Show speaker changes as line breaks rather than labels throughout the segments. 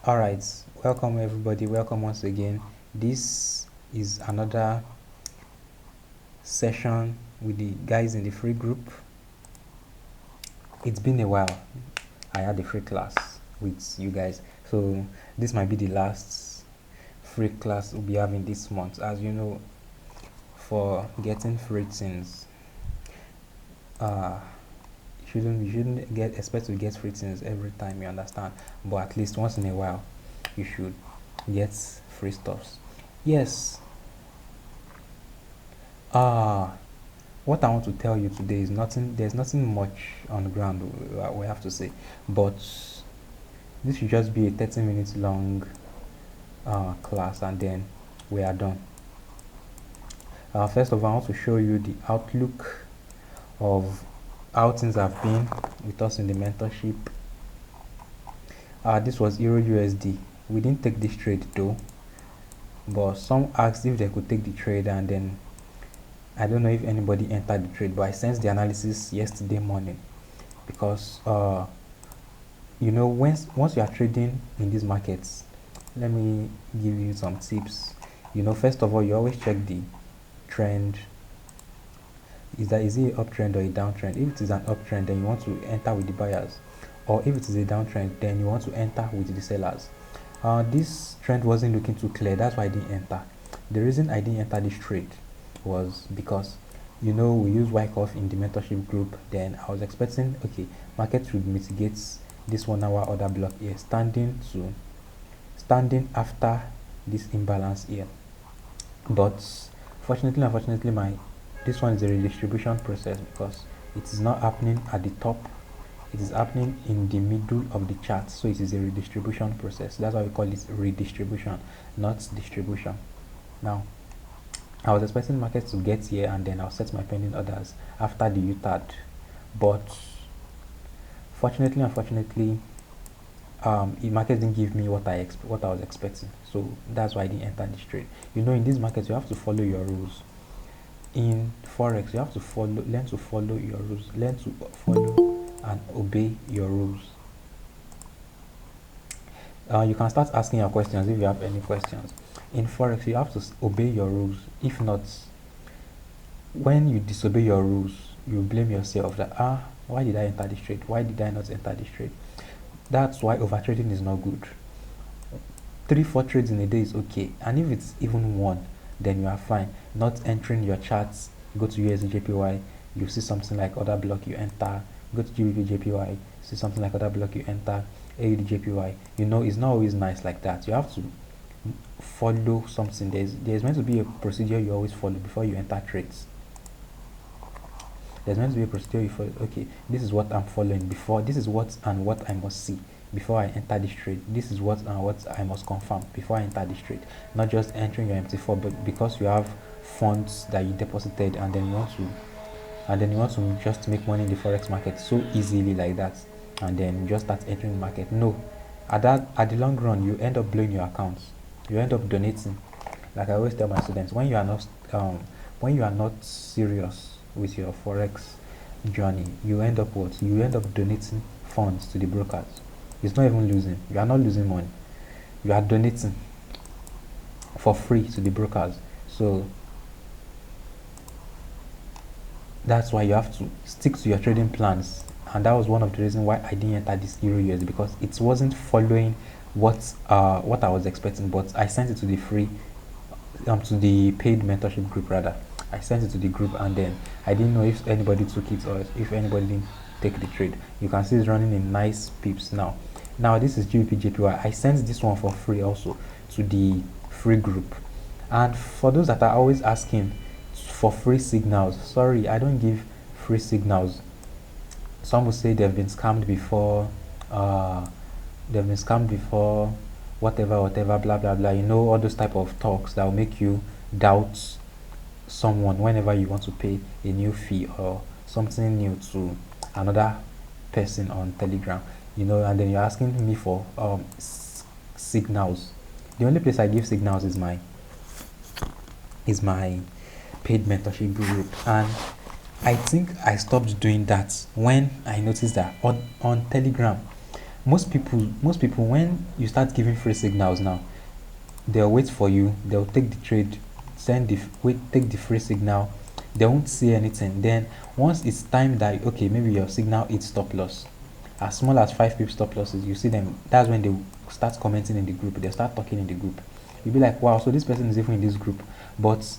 All right, welcome everybody. Welcome once again. This is another session with the guys in the free group. It's been a while. I had a free class with you guys, so this might be the last free class we'll be having this month. As you know, for getting free things, you shouldn't expect to get free things every time. You understand? But at least once in a while, you should get free stuffs. Yes. What I want to tell you today is nothing. There's nothing much on the ground we have to say, but this should just be a 30 minutes long class, and then we are done. First of all, I want to show you the outlook of how things have been with us in the mentorship. This was Euro USD. We didn't take this trade though, but some asked if they could take the trade, and then I don't know if anybody entered the trade, but I sent the analysis yesterday morning because you know, once you are trading in these markets, let me give you some tips. You know, first of all, you always check the trend. Is it an uptrend or a downtrend? If it is an uptrend, then you want to enter with the buyers, or if it is a downtrend, then you want to enter with the sellers. This trend wasn't looking too clear, that's why I didn't enter. The reason I didn't enter this trade was because, you know, we use Wyckoff in the mentorship group. Then I was expecting, okay, market should mitigate this 1 hour order block here, standing after this imbalance here. But fortunately, unfortunately, this one is a redistribution process because it is not happening at the top, it is happening in the middle of the chart. So it is a redistribution process. That's why we call it redistribution, not distribution. Now I was expecting markets to get here, and then I'll set my pending orders after the UTAD, but fortunately, unfortunately, the market didn't give me what I was expecting. So that's why I didn't enter this trade. You know, in these markets, you have to follow your rules. In forex, you have to learn to follow your rules, learn to follow and obey your rules. You can start asking your questions if you have any questions. In forex, you have to obey your rules. If not, when you disobey your rules, you blame yourself that why did I enter this trade? Why did I not enter this trade? That's why overtrading is not good. 3-4 trades in a day is okay, and if it's even one, then you are fine. Not entering your charts, go to USD you see something like order block, you enter. Go to GBP see something like order block, you enter. AUD you know, it's not always nice like that. You have to follow something. There's meant to be a procedure you always follow before you enter trades. There's meant to be a procedure you follow. Okay, this is what I'm following before. This is what and what I must see before I enter this trade. This is what and what I must confirm before I enter this trade. Not just entering your MT4, but because you have funds that you deposited, and then you want to just make money in the forex market so easily like that, and then you just start entering the market. No, at the long run, you end up blowing your accounts. You end up donating. Like I always tell my students, when you are not serious with your forex journey, you end up donating funds to the brokers. It's not even losing. You are not losing money. You are donating for free to the brokers. So that's why you have to stick to your trading plans, and that was one of the reasons why I didn't enter this Euro USD, because it wasn't following what I was expecting. But I sent it to the free to the paid mentorship group rather. I sent it to the group, and then I didn't know if anybody took it or if anybody didn't take the trade. You can see it's running in nice pips now. This is GBP I sent this one for free also to the free group. And for those that are always asking for free signals, sorry, I don't give free signals. Some will say they've been scammed before, whatever, blah blah blah. You know, all those type of talks that will make you doubt someone whenever you want to pay a new fee or something new to another person on Telegram. You know, and then you're asking me for signals. The only place I give signals is my paid mentorship group, and I think I stopped doing that when I noticed that on Telegram most people when you start giving free signals now, they'll wait for you, they'll take the trade, take the free signal, they won't see anything. Then once it's time that okay, maybe your signal hits stop loss, as small as 5 pip stop losses, you see them, that's when they start commenting in the group, they start talking in the group. You'll be like, wow, so this person is even in this group. But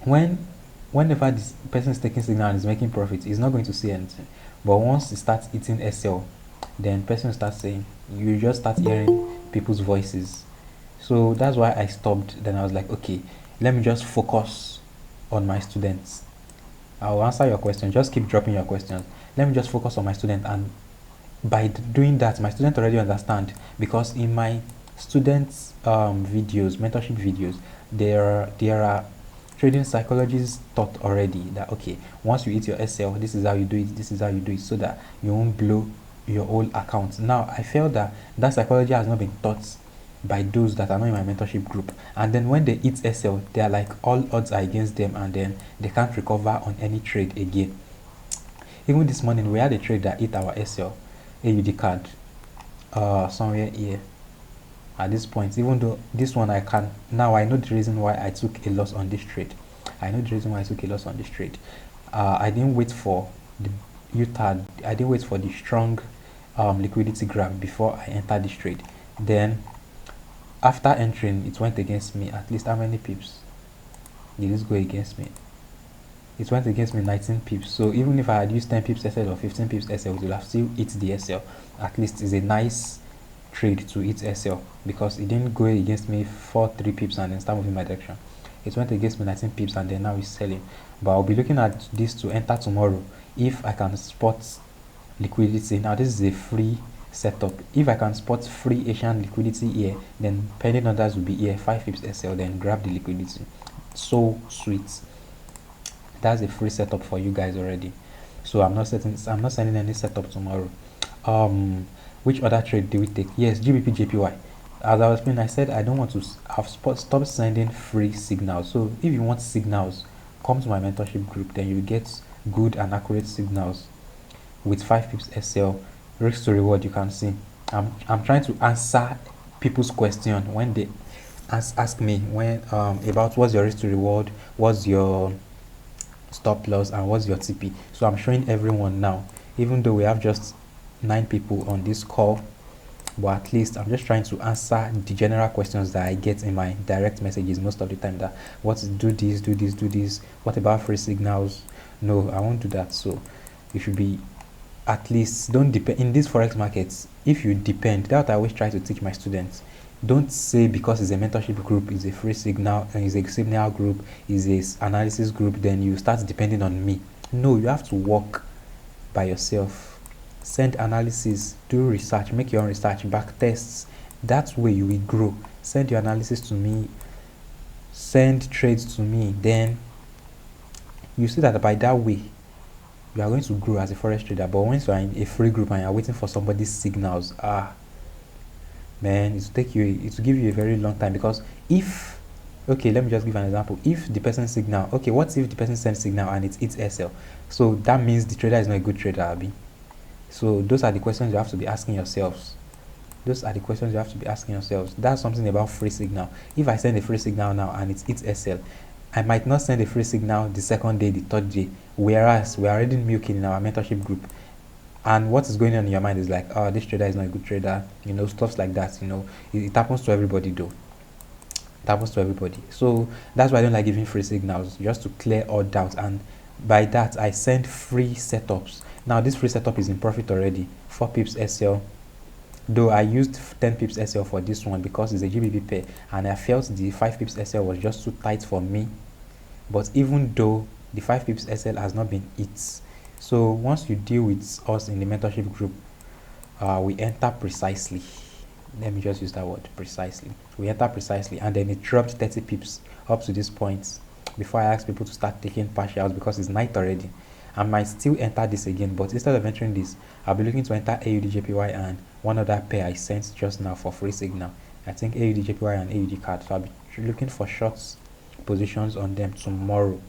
whenever this person is taking signal and is making profit, he's not going to see anything. But once it starts eating SL, then person starts saying, you just start hearing people's voices. So that's why I stopped. Then I was like, okay, let me just focus on my students. I'll answer your question, just keep dropping your questions. Let me just focus on my student, and by doing that, my student already understand, because in my students videos, mentorship videos, there are trading psychologists taught already that okay, once you hit your SL, this is how you do it, this is how you do it, so that you won't blow your whole account. Now I felt that psychology has not been taught by those that are not in my mentorship group, and then when they hit SL, they are like all odds are against them, and then they can't recover on any trade again. Even this morning we had a trade that hit our SL AUD card somewhere here at this point. Even though this one I know the reason why I took a loss on this trade. I didn't wait for the UTAD, I didn't wait for the strong liquidity grab before I entered this trade. Then after entering, it went against me. At least how many pips did this go against me? It went against me 19 pips. So even if I had used 10 pips SL or 15 pips SL, it would have still hit the SL. At least it's a nice trade to hit SL, because it didn't go against me for 3 pips and then start moving my direction. It went against me 19 pips and then now it's selling. But I'll be looking at this to enter tomorrow if I can spot liquidity. Now this is a free setup. If I can spot free Asian liquidity here, then pending orders will be here, 5 pips SL, then grab the liquidity. So sweet. That's a free setup for you guys already. So I'm not sending any setup tomorrow. Which other trade do we take? Yes, GBP JPY. As I was saying, I said I don't want to stop sending free signals. So if you want signals, come to my mentorship group, then you get good and accurate signals with 5 pips SL. Risk to reward, you can see. I'm trying to answer people's question when they ask me when about what's your risk to reward, what's your stop loss, and what's your TP. So I'm showing everyone now, even though we have just 9 people on this call, but at least I'm just trying to answer the general questions that I get in my direct messages most of the time, that do this, what about free signals? No, I won't do that. So you should be, at least don't depend in these forex markets. If you depend, that's what I always try to teach my students. Don't say because it's a mentorship group, it's a free signal, and it's a signal group, is a analysis group, then you start depending on me. No, you have to work by yourself. Send analysis, do research, make your own research, back tests. That way you will grow. Send your analysis to me, send trades to me, then you see that by that way you are going to grow as a forex trader. But once you are in a free group and you are waiting for somebody's signals, man, it will give you a very long time. Because if, okay, let me just give an example. If the person signal, okay, what if the person sends signal and it's SL? So that means the trader is not a good trader, Abi. So those are the questions you have to be asking yourselves. That's something about free signal. If I send a free signal now and it's SL, I might not send a free signal the second day, the third day, whereas we are already milking in our mentorship group. And what is going on in your mind is like, oh, this trader is not a good trader, stuff like that. It happens to everybody though. It happens to everybody. So that's why I don't like giving free signals, just to clear all doubts. And by that, I send free setups. Now this free setup is in profit already, 4 pips SL. Though I used 10 pips SL for this one because it's a GBP pair, and I felt the 5 pips SL was just too tight for me. But even though the 5 pips SL has not been hit, so once you deal with us in the mentorship group, we enter precisely. Let me just use that word, precisely. We enter precisely, and then it dropped 30 pips up to this point before I asked people to start taking partials because it's night already. I might still enter this again, but instead of entering this, I'll be looking to enter AUD JPY and one other pair I sent just now for free signal. I think AUD JPY and AUD card. So I'll be looking for short positions on them tomorrow.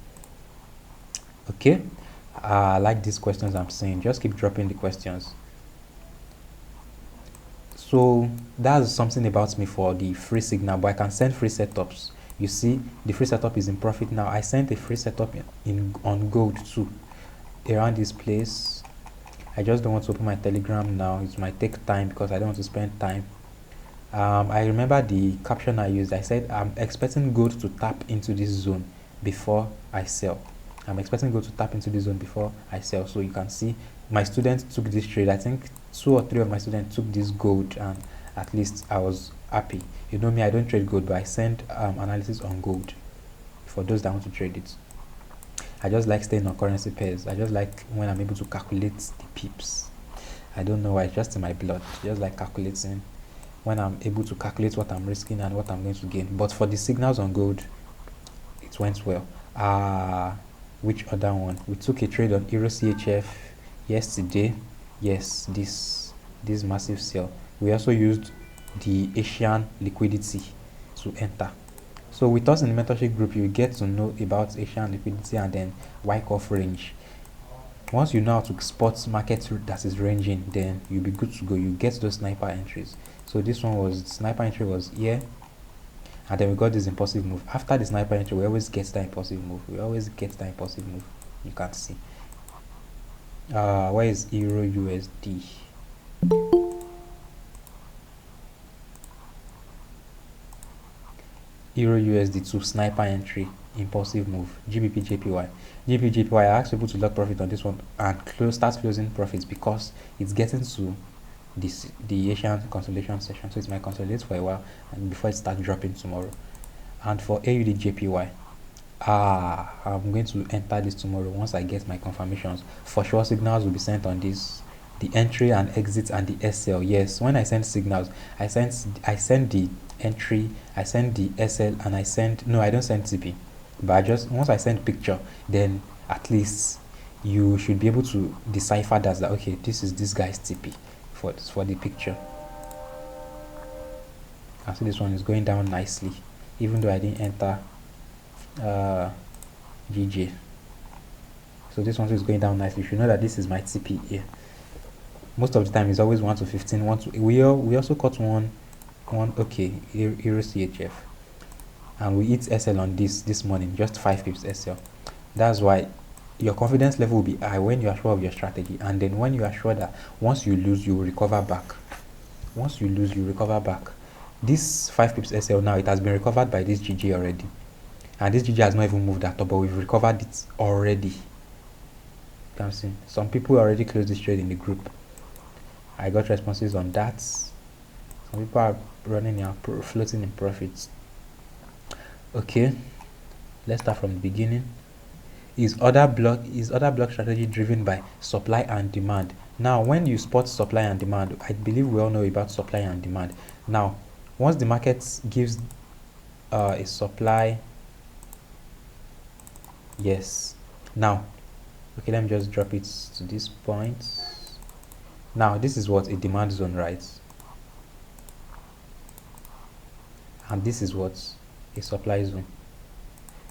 Okay, I like these questions I'm saying. Just keep dropping the questions. So that's something about me for the free signal, but I can send free setups. You see, the free setup is in profit now. I sent a free setup on gold too, around this place. I just don't want to open my Telegram now. It might take time because I don't want to spend time. I remember the caption I used. I said I'm expecting gold to tap into this zone before I sell. I'm expecting gold to tap into this zone before I sell. So you can see my students took this trade. I think 2 or 3 of my students took this gold, and at least I was happy. You know me, I don't trade gold, but I send analysis on gold for those that want to trade it. I just like staying on currency pairs. I just like when I'm able to calculate the pips. I don't know why, it's just in my blood. Just like calculating, when I'm able to calculate what I'm risking and what I'm going to gain. But for the signals on gold, it went well. Which other one? We took a trade on Euro CHF yesterday. Yes, this massive sell. We also used the Asian liquidity to enter. So with us in the mentorship group, you get to know about Asian liquidity and then Wyckoff range. Once you know how to spot market that is ranging, then you'll be good to go. You get those sniper entries. So this one was, sniper entry was here, and then we got this impulsive move. After the sniper entry, we always get that impulsive move. You can see. Where is Euro USD? Euro USD to sniper entry, impulsive move. GBP JPY. GBP JPY, I asked people to lock profit on this one and start closing profits because it's getting to the Asian consolidation session, so it might consolidate for a while and before it starts dropping tomorrow. And for AUD JPY, I'm going to enter this tomorrow once I get my confirmations. For sure, signals will be sent on this, the entry and exit and the SL. Yes, when I send signals, I send the entry, I send the SL, and I don't send TP, but once I send picture, then at least you should be able to decipher that okay, this is this guy's TP for the picture. I see this one is going down nicely, even though I didn't enter GJ. So this one is going down nicely. You should know that this is my TP here. Most of the time it's always 1 to 15. We also caught one okay, Euro CHF, and we hit SL on this morning, just 5 pips SL. That's why your confidence level will be high when you are sure of your strategy, and then when you are sure that once you lose, you will recover back. Once you lose, you recover back. This 5 pips SL now, it has been recovered by this GG already, and this GG has not even moved at all, but we've recovered it already. You can see some people already closed this trade in the group. I got responses on that. Some people are running and floating in profits. Okay, let's start from the beginning. Is other block strategy driven by supply and demand? Now, when you spot supply and demand, I believe we all know about supply and demand. Now, once the market gives a supply, yes. Now, okay, let me just drop it to this point. Now, this is what a demand zone, right? And this is what a supply zone.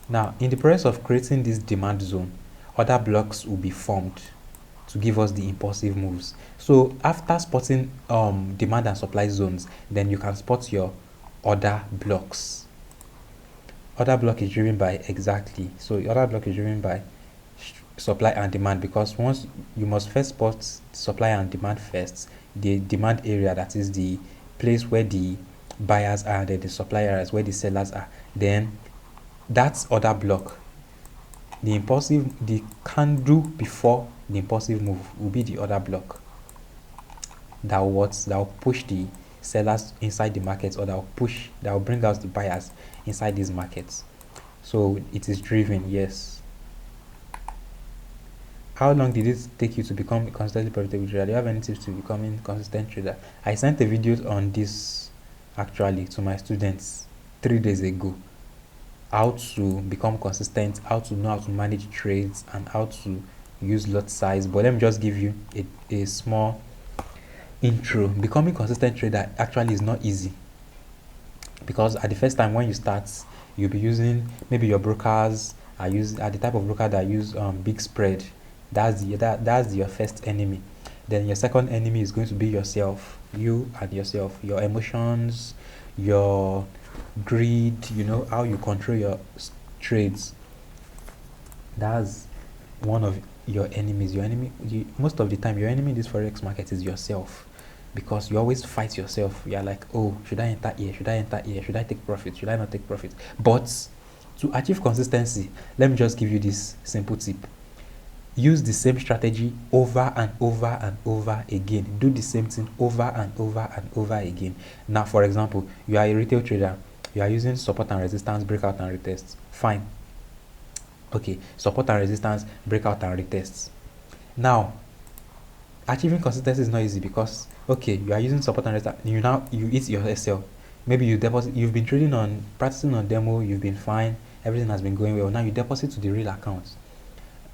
Now, in the process of creating this demand zone, other blocks will be formed to give us the impulsive moves. So after spotting demand and supply zones, then you can spot your other blocks. Other block is driven by exactly. So the other block is driven by supply and demand, because once you must first spot supply and demand first, the demand area, that is the place where the buyers are, and the supply areas where the sellers are, then that's other block. The candle before the impulsive move will be the other block that will push the sellers inside the market, or that will bring out the buyers inside these markets. So it is driven, yes. How long did it take you to become a consistently profitable trader? Do you have any tips to becoming a consistent trader? I sent a video on this actually to my students 3 days ago. How to become consistent, how to know how to manage trades, and how to use lot size. But let me just give you a small intro. Becoming consistent trader actually is not easy, because at the first time when you start, you'll be using, maybe your brokers are the type of broker that use big spread. That's your first enemy. Then your second enemy is going to be yourself, you and yourself, your emotions, your greed, how you control your trades. That's one of your enemies. Your enemy, most of the time, your enemy in this forex market is yourself, because you always fight yourself. You're like, oh, should I enter here? Should I enter here? Should I take profit? Should I not take profit? But to achieve consistency, let me just give you this simple tip. Use the same strategy over and over and over again. Do the same thing over and over and over again. Now, for example, you are a retail trader. You are using support and resistance, breakout and retests. Fine. Okay, support and resistance, breakout and retests. Now, achieving consistency is not easy because, okay, you are using support and resistance. You hit your SL. Maybe you deposit. You've been practicing on demo. You've been fine. Everything has been going well. Now you deposit to the real account.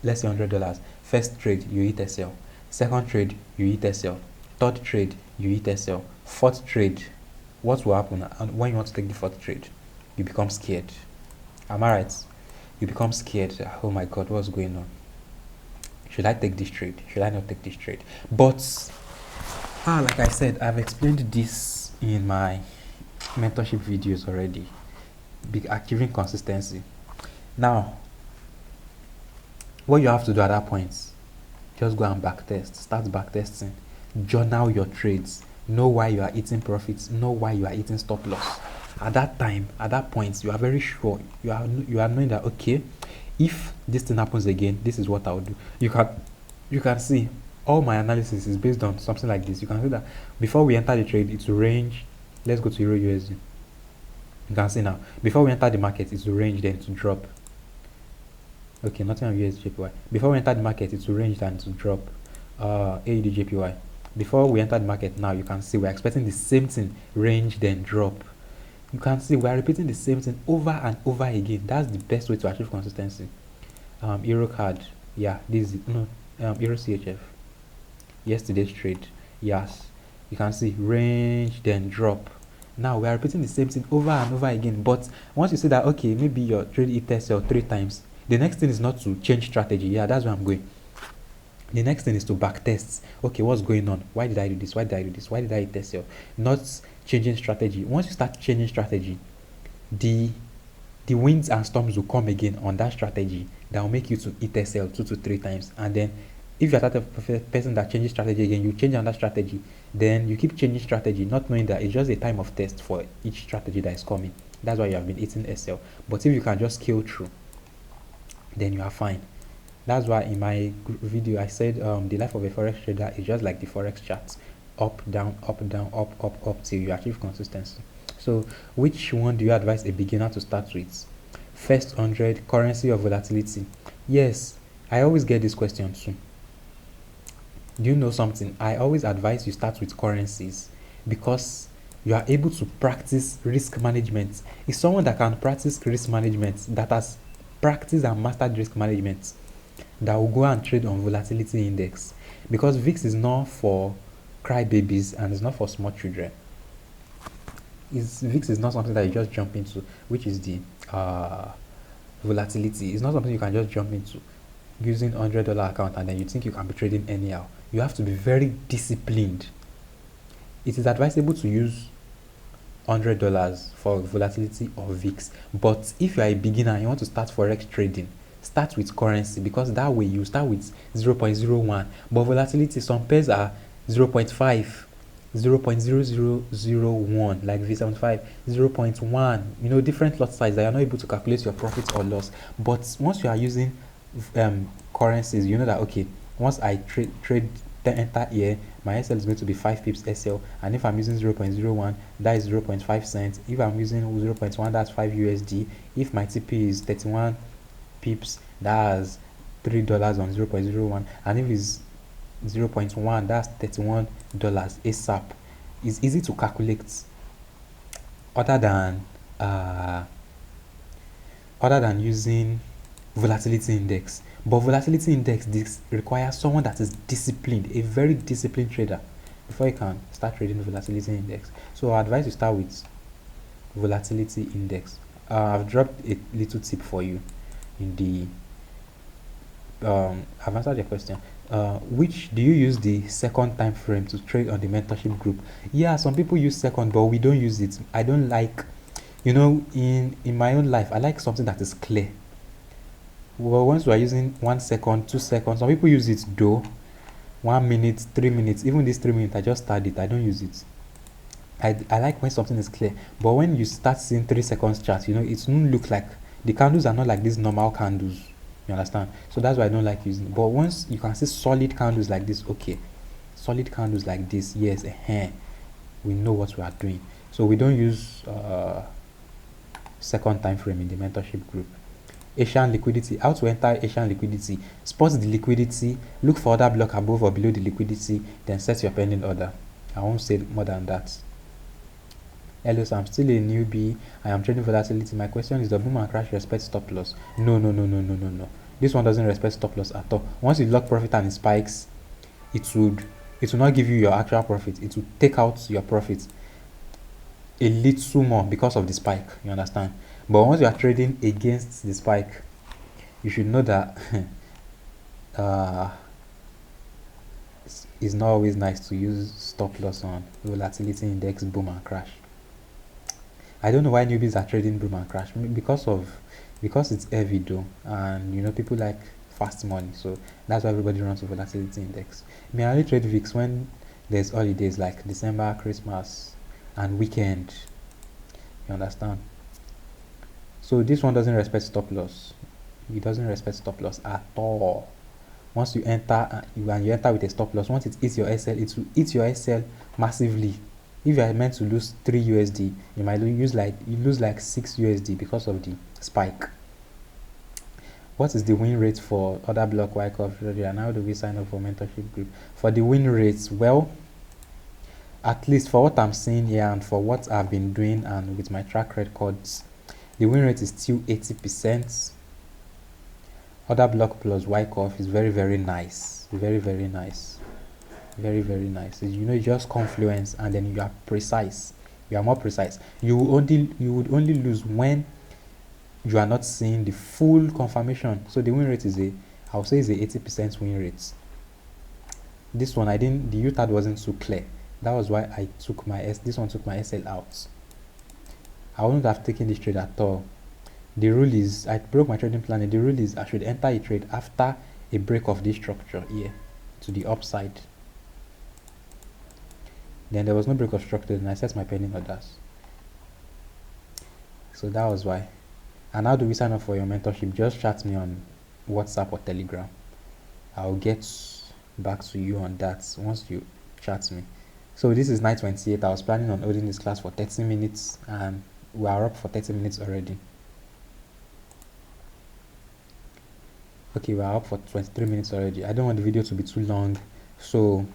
Let's say $100. First trade, you hit SL. Second trade, you hit SL. Third trade, you hit SL. Fourth trade, what will happen when you want to take the fourth trade? You become scared. Am I right? You become scared. Oh my God, what's going on? Should I take this trade? Should I not take this trade? But, like I said, I've explained this in my mentorship videos already. Achieving consistency. Now, what you have to do at that point, just go and backtest. Start backtesting. Journal your trades. Know why you are eating profits. Know why you are eating stop loss. At that time, at that point, you are very sure. You are knowing that, okay, if this thing happens again, this is what I will do. You can see all my analysis is based on something like this. You can see that before we enter the trade, it's range. Let's go to Euro USD. You can see now, before we enter the market, it's range, then to drop. Okay, nothing on USJPY. Before we enter the market, it's range and to drop. AUD JPY. Before we enter the market now, you can see we're expecting the same thing, range then drop. You can see we're repeating the same thing over and over again. That's the best way to achieve consistency. Euro card, yeah, this is Euro CHF. Yesterday's trade, yes. You can see range then drop. Now we are repeating the same thing over and over again. But once you say that, okay, maybe your trade hit SL 3 times, the next thing is not to change strategy. Yeah, that's where I'm going. The next thing is to backtest. Okay, what's going on? Why did I do this? Why did I do this? Why did I hit SL? Not changing strategy. Once you start changing strategy, the winds and storms will come again on that strategy that will make you to hit SL 2 to 3 times. And then if you're that person that changes strategy again, you change on that strategy, then you keep changing strategy, not knowing that it's just a time of test for each strategy that is coming. That's why you have been hitting SL. But if you can just scale through, then you are fine. That's why in my video I said the life of a forex trader is just like the forex charts, up down up down up till you achieve consistency. So which one do you advise a beginner to start with? First 100, currency or volatility? Yes, I always get this question too. Do you know something? I always advise you start with currencies because you are able to practice risk management. It's someone that can practice risk management, that has practiced and mastered risk management, that will go and trade on volatility index, because VIX is not for crybabies and it's not for small children. VIX is not something that you just jump into, which is the volatility. It's not something you can just jump into using $100 account and then you think you can be trading anyhow. You have to be very disciplined. It is advisable to use $100 for volatility or VIX, but if you are a beginner and you want to start forex trading, start with currency, because that way you start with 0.01, but volatility, some pairs are 0.5, 0.0001, like V75, 0.1, different lot size that you're not able to calculate your profit or loss. But once you are using currencies, you know that, okay, once I trade enter here, my SL is going to be 5 pips SL, and if I'm using 0.01, that is 0.5 cents. If I'm using 0.1, that's 5 USD. If my TP is 31 pips, that's $3 on 0.01, and if it's 0.1, that's $31 ASAP. It's easy to calculate, other than using volatility index. But volatility index, this requires someone that is disciplined, a very disciplined trader, before you can start trading volatility index. So I advise you start with volatility index. I've dropped a little tip for you in the I've answered your question. Which do you use the second time frame to trade on the mentorship group? Yeah, some people use second, but we don't use it. I don't like, in my own life, I like something that is clear. Well, once we are using 1 second, 2 seconds, some people use it though. 1 minute, 3 minutes, even this 3 minutes, I just start it. I don't use it. I like when something is clear, but when you start seeing 3 seconds chart, it won't look like the candles are not like these normal candles. You understand? So that's why I don't like using it. But once you can see solid candles like this, okay, solid candles like this, yes, we know what we are doing. So we don't use second time frame in the mentorship group. Asian liquidity, how to enter Asian liquidity. Spot the liquidity, look for order block above or below the liquidity, then set your pending order. I won't say more than that. Hello, so I'm still a newbie. I am trading volatility. My question is, does boom and crash respect stop loss? No. This one doesn't respect stop loss at all. Once you lock profit and it spikes, it will not give you your actual profit. It will take out your profit a little more because of the spike. You understand? But once you are trading against the spike, you should know that it's not always nice to use stop loss on volatility index boom and crash. I don't know why newbies are trading boom and crash, because it's heavy though, and people like fast money, so that's why everybody runs to volatility index. I only trade VIX when there's holidays like December, Christmas, and weekend. You understand? So this one doesn't respect stop loss. It doesn't respect stop loss at all. Once you enter, you enter with a stop loss, once it hits your SL, it will hit your SL massively. If you are meant to lose 3 USD, you might lose like 6 USD because of the spike. What is the win rate for other block Wyckoff? And how do we sign up for mentorship group? For the win rates, well, at least for what I'm seeing here and for what I've been doing and with my track records, the win rate is still 80%. Other block plus Wyckoff is very, very nice. Very, very nice. Very, very nice. Just confluence, and then you are precise. You are more precise. You would only lose when you are not seeing the full confirmation. So the win rate I would say is a 80% win rate. This one the UTAD wasn't so clear. That was why I took this one took my SL out. I wouldn't have taken this trade at all. The rule is, I broke my trading plan, and the rule is I should enter a trade after a break of this structure here to the upside. Then there was no break of structure, and I set my pending orders. So that was why. And how do we sign up for your mentorship? Just chat me on WhatsApp or Telegram. I'll get back to you on that once you chat me. So this is night 28. I was planning on holding this class for 30 minutes, and we are up for 30 minutes already. Okay, we are up for 23 minutes already. I don't want the video to be too long, so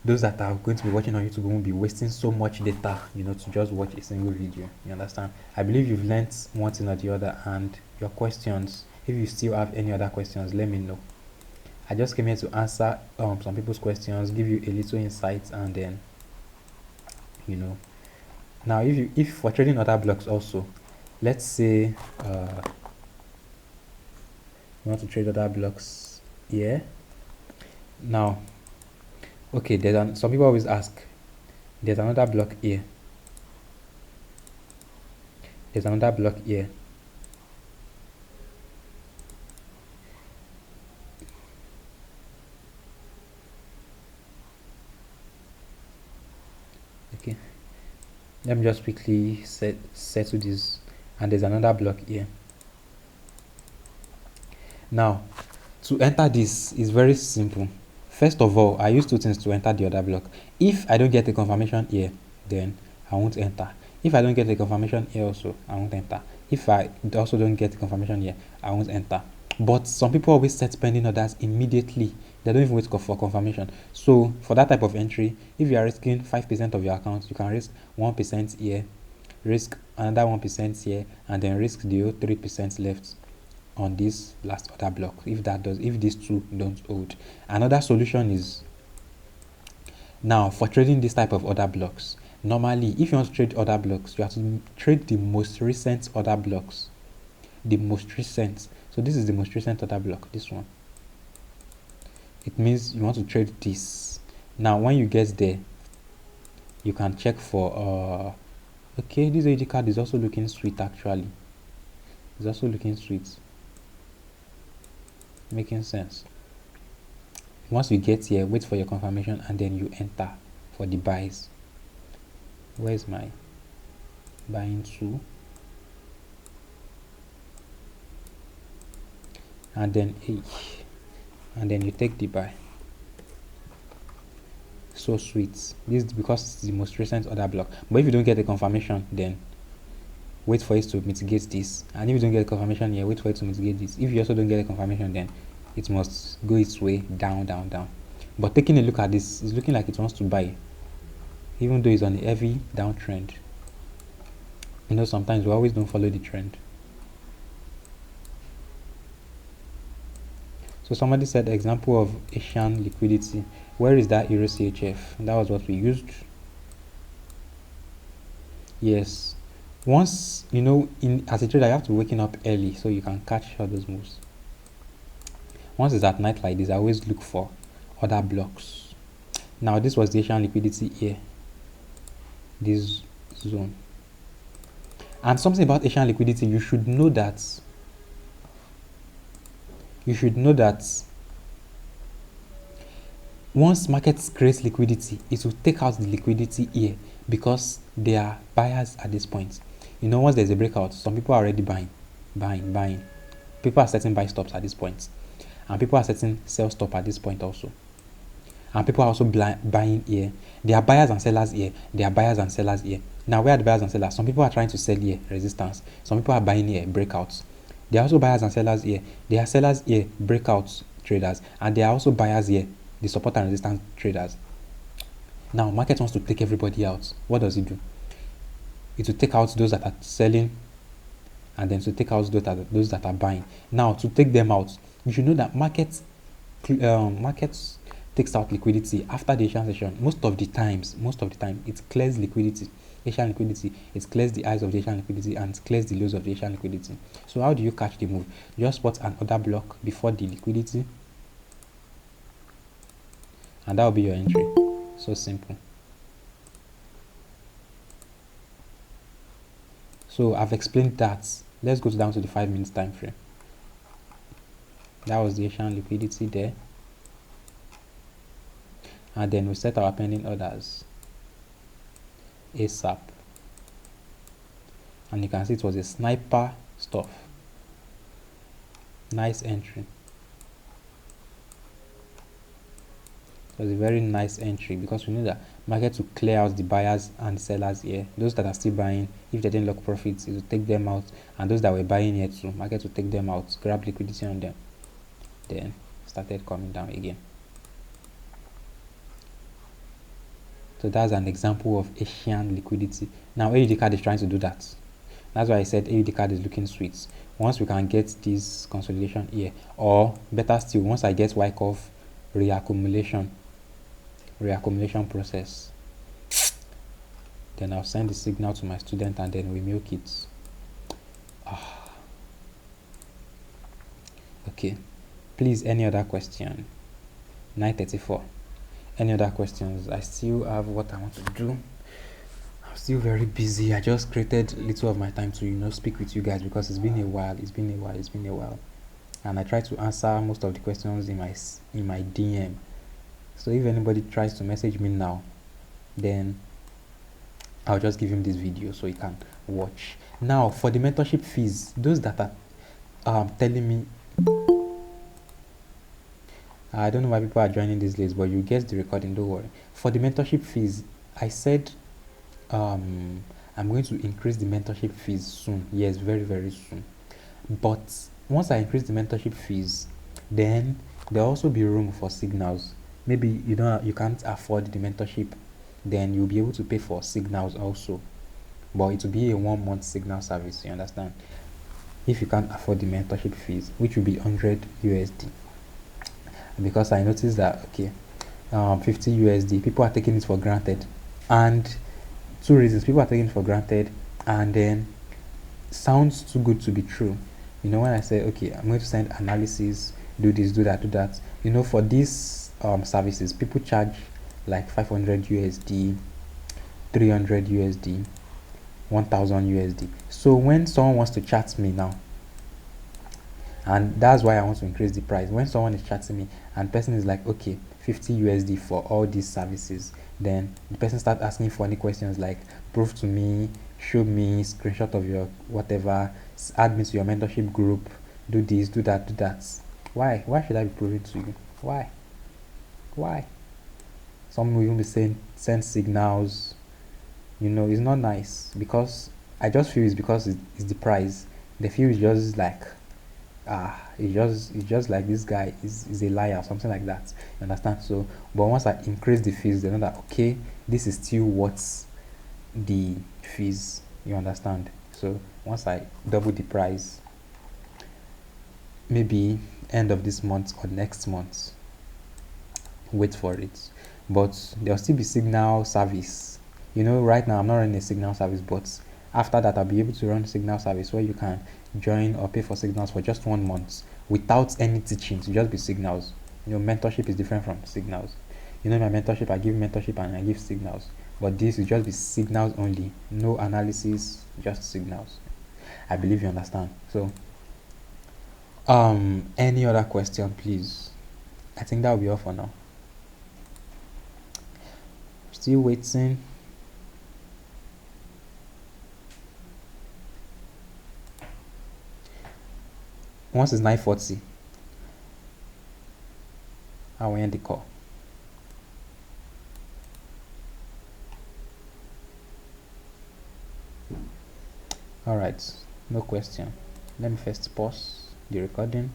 those that are going to be watching on YouTube won't be wasting so much data, to just watch a single video. You understand? I believe you've learned one thing or the other, and your questions, if you still have any other questions, let me know. I just came here to answer some people's questions, give you a little insight, and then now if for trading other blocks also, let's say you want to trade other blocks here. Now, okay, some people always ask, there's another block here, there's another block here. Okay, let me just quickly settle this, and there's another block here. Now, to enter this is very simple. First of all, I use two things to enter the other block. If I don't get a confirmation here, then I won't enter. If I don't get a confirmation here also, I won't enter. If I also don't get a confirmation here, I won't enter. But some people always set pending orders immediately. They don't even wait for confirmation. So for that type of entry, if you are risking 5% of your account, you can risk 1% here, risk another 1% here, and then risk the 3% left on this last order block. If these two don't hold, another solution is, now for trading this type of order blocks, normally if you want to trade order blocks, you have to trade the most recent order blocks, the most recent. So this is the most recent order block, this one. it means you want to trade this. Now when you get there, you can check for okay, this AD card is also looking sweet. Actually, it's also looking sweet, making sense. Once you get here, wait for your confirmation and then you enter for the buys. Where's my buying tool? And then and then you take the buy. So sweet. This is because it's the most recent order block. But if you don't get a confirmation, then wait for it to mitigate this. And if you don't get a confirmation here, wait for it to mitigate this. If you also don't get a confirmation, then it must go its way down, down, down. But taking a look at this, it's looking like it wants to buy, even though it's on a heavy downtrend. You know, sometimes we always don't follow the trend. So somebody said example of Asian liquidity. Where is that Euro CHF? That was what we used. Yes. Once, you know, as a trader, you have to waking up early so you can catch all those moves. Once it's at night like this, I always look for other blocks. Now this was the Asian liquidity here, this zone. And something about Asian liquidity, you should know that once markets create liquidity, it will take out the liquidity here because there are buyers at this point. You know, once there's a breakout, some people are already buying. People are setting buy stops at this point, and people are setting sell stop at this point also. And people are also buying here. There are buyers and sellers here. There are buyers and sellers here. Now, where are the buyers and sellers? Some people are trying to sell here, resistance. Some people are buying here, breakouts. There are also buyers and sellers here. There are sellers here, breakouts traders. And there are also buyers here, the support and resistance traders. Now, market wants to take everybody out. What does it do? It will take out those that are selling, and then to take out those that are buying. Now, to take them out, you should know that markets takes out liquidity after the Asian session. Most of the time, it clears liquidity. Asian liquidity, it clears the highs of the Asian liquidity and it clears the lows of the Asian liquidity. So how do you catch the move? You just spot an order block before the liquidity, and that will be your entry. So simple. So I've explained that. Let's go down to the 5 minutes time frame. That was the Asian liquidity there. And then we set our pending orders ASAP. And you can see it was a sniper stuff. Nice entry. It was a very nice entry because we know that market will clear out the buyers and the sellers here. Those that are still buying, if they didn't lock profits, it will take them out. And those that were buying here too, market will take them out, grab liquidity on them. Then started coming down again. So that's an example of Asian liquidity. Now AUD card is trying to do that. That's why I said AUD card is looking sweet. Once we can get this consolidation here, or better still, once I get Wyckoff reaccumulation process, then I'll send the signal to my student and then we milk it. Okay, please, any other question? 9:34. Any other questions? I still have what I want to do. I'm still very busy. I just created little of my time to speak with you guys because it's been a while. And I try to answer most of the questions in my DM. So if anybody tries to message me now, then I'll just give him this video so he can watch. Now for the mentorship fees, those that are telling me, I don't know why people are joining this list, but you get the recording, don't worry. For the mentorship fees, I said I'm going to increase the mentorship fees soon. Yes, very, very soon. But once I increase the mentorship fees, then there'll also be room for signals. Maybe you can't afford the mentorship, then you'll be able to pay for signals also. But it will be a 1-month signal service, you understand? If you can't afford the mentorship fees, which will be 100 USD. Because I noticed that 50 USD, people are taking it for granted, and 2 reasons: people are taking it for granted, and then sounds too good to be true. When I say I'm going to send analysis do this, do that, do that. You know, for these services, people charge like 500 USD, 300 USD, 1000 USD. So when someone wants to chat me now, and that's why I want to increase the price, when someone is chatting me and person is like, okay, 50 USD for all these services, then the person start asking funny questions like, prove to me, show me screenshot of your whatever, add me to your mentorship group, do this, do that, do that. Why should I be proving to you? Why? Some will even be saying send signals. You know, it's not nice, because I just feel it's because it's the price. They feel it's just like, it's just like this guy is a liar or something like that. You understand? So but once I increase the fees, they know that okay, this is still what's the fees. You understand? So once I double the price, maybe end of this month or next month, wait for it. But there'll still be signal service. You know, right now I'm not running a signal service, but after that I'll be able to run signal service where you can join or pay for signals for just 1 month without any teaching, to just be signals. You know, mentorship is different from signals. You know, my mentorship, I give mentorship and I give signals, but this will just be signals only, no analysis, just signals. I believe you understand. So any other question, please? I think that will be all for now. Still waiting. Once it's 9:40, I will end the call. All right, no question. Let me first pause the recording.